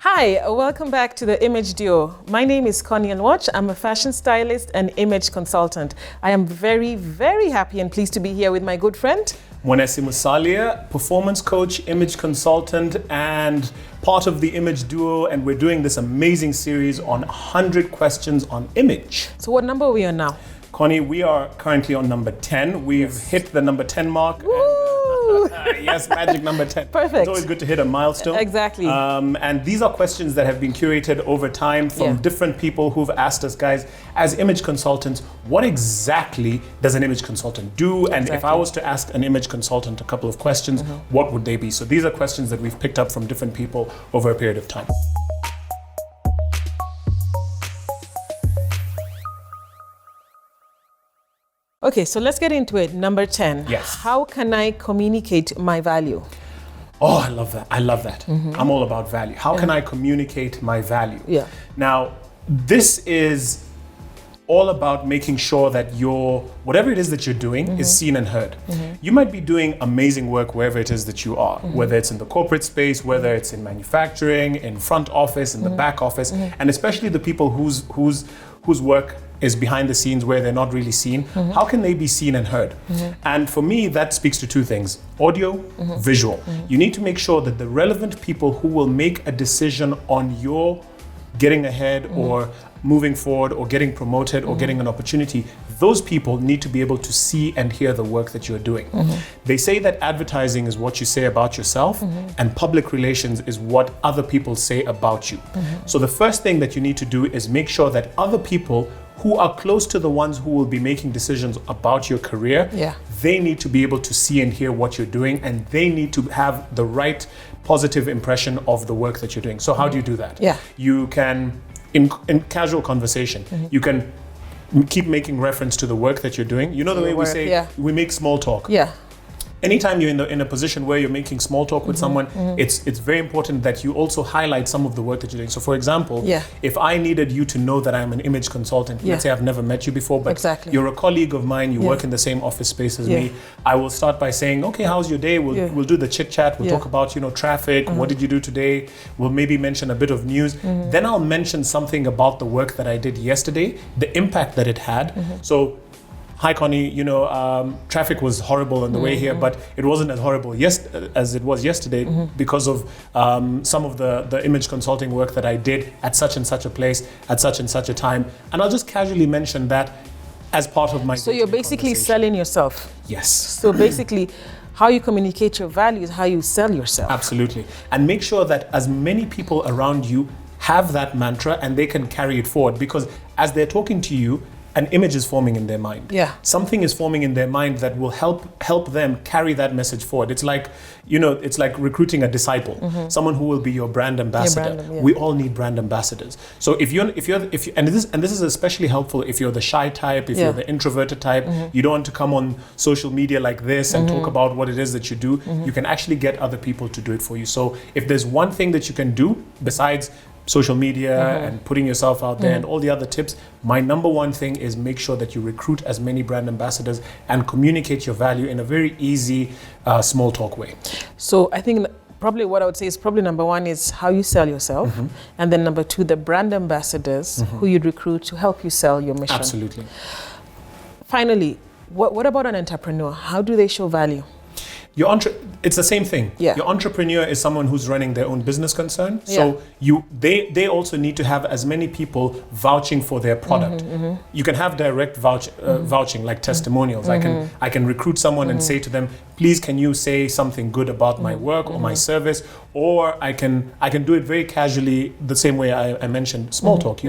Hi, welcome back to the Image Duo. My name is Connie Watch. I'm a fashion stylist and image consultant. I am very, very happy and pleased to be here with my good friend Mwenesi, performance coach, image consultant, and part of the Image Duo. And we're doing this amazing series on 100 questions on image. So what number are we on now? Connie, we are currently on number 10. We've hit the number 10 mark. Yes, magic number 10. Perfect. It's always good to hit a milestone. Exactly. And these are questions that have been curated over time from different people who've asked us, guys, as image consultants, what exactly does an image consultant do? And if I was to ask an image consultant a couple of questions, what would they be? So these are questions that we've picked up from different people over a period of time. Okay, so let's get into it. Number 10. Yes. How can I communicate my value? Oh, I love that. I love that. I'm all about value. How can I communicate my value? Yeah. Now, this is all about making sure that whatever it is that you're doing is seen and heard. You might be doing amazing work wherever it is that you are, whether it's in the corporate space, whether it's in manufacturing, in front office, in the back office, and especially the people whose work is behind the scenes where they're not really seen. How can they be seen and heard? And for me, that speaks to two things: audio, visual. You need to make sure that the relevant people who will make a decision on your getting ahead or moving forward or getting promoted or getting an opportunity, those people need to be able to see and hear the work that you're doing. They say that advertising is what you say about yourself and public relations is what other people say about you. So the first thing that you need to do is make sure that other people who are close to the ones who will be making decisions about your career, they need to be able to see and hear what you're doing, and they need to have the right positive impression of the work that you're doing. So how do you do that? You can, in casual conversation, you can keep making reference to the work that you're doing. You know the way we say, we make small talk. Anytime you're in a position where you're making small talk with someone, it's very important that you also highlight some of the work that you're doing. So for example, if I needed you to know that I'm an image consultant, let's say I've never met you before, but you're a colleague of mine, you work in the same office space as me, I will start by saying, okay, how's your day? We'll do the chit chat, we'll talk about, traffic, what did you do today? We'll maybe mention a bit of news. Then I'll mention something about the work that I did yesterday, the impact that it had. So, hi Connie, traffic was horrible on the way here, but it wasn't as horrible as it was yesterday because of some of the image consulting work that I did at such and such a place, at such and such a time. And I'll just casually mention that as part of my So you're basically selling yourself. Yes. So basically, how you communicate your value is how you sell yourself. Absolutely. And make sure that as many people around you have that mantra and they can carry it forward, because as they're talking to you, an image is forming in their mind. Something is forming in their mind that will help them carry that message forward. It's like, it's like recruiting a disciple, someone who will be your brand ambassador. We all need brand ambassadors. So if you're and this is especially helpful if you're the shy type, if you're the introverted type, you don't want to come on social media like this and talk about what it is that you do. You can actually get other people to do it for you. So if there's one thing that you can do besides social media and putting yourself out there and all the other tips, my number one thing is make sure that you recruit as many brand ambassadors and communicate your value in a very easy, small talk way. So I think probably what I would say is probably number one is how you sell yourself. And then number two, the brand ambassadors who you'd recruit to help you sell your mission. Absolutely. Finally, what about an entrepreneur? How do they show value? It's the same thing. Your entrepreneur is someone who's running their own business concern. So they also need to have as many people vouching for their product. You can have direct vouching, like testimonials. I can recruit someone and say to them, please can you say something good about my work or my service? Or I can do it very casually, the same way I mentioned small talk.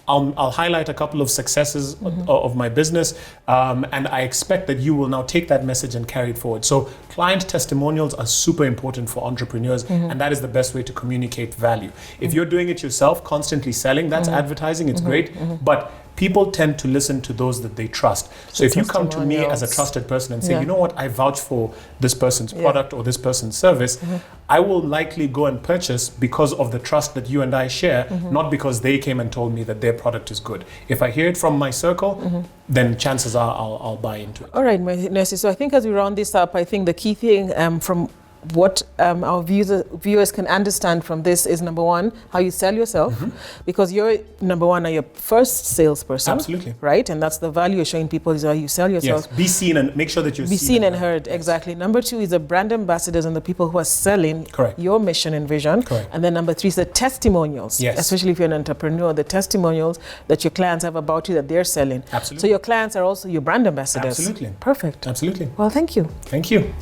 I'll highlight a couple of successes of my business, and I expect that you will now take that message and carry it forward. So client testimonials are super important for entrepreneurs, and that is the best way to communicate value. If you're doing it yourself, constantly selling, that's advertising, it's great, but people tend to listen to those that they trust. So if you come to me as a trusted person and say, you know what, I vouch for this person's product or this person's service, I will likely go and purchase because of the trust that you and I share, not because they came and told me that their product is good. If I hear it from my circle, then chances are I'll buy into it. All right, Mwenesi. So I think as we round this up, I think the key thing from what our viewers can understand from this is, number one, how you sell yourself, because you're, number one, are your first salesperson. Absolutely. Right? And that's the value you're showing people, is how you sell yourself. Yes, be seen and make sure that you're Be seen and heard, exactly. Number two is the brand ambassadors and the people who are selling Correct. your mission and vision. Correct. And then number three is the testimonials, Yes. especially if you're an entrepreneur, the testimonials that your clients have about you that they're selling. Absolutely. So your clients are also your brand ambassadors. Absolutely. Perfect. Absolutely. Well, thank you. Thank you.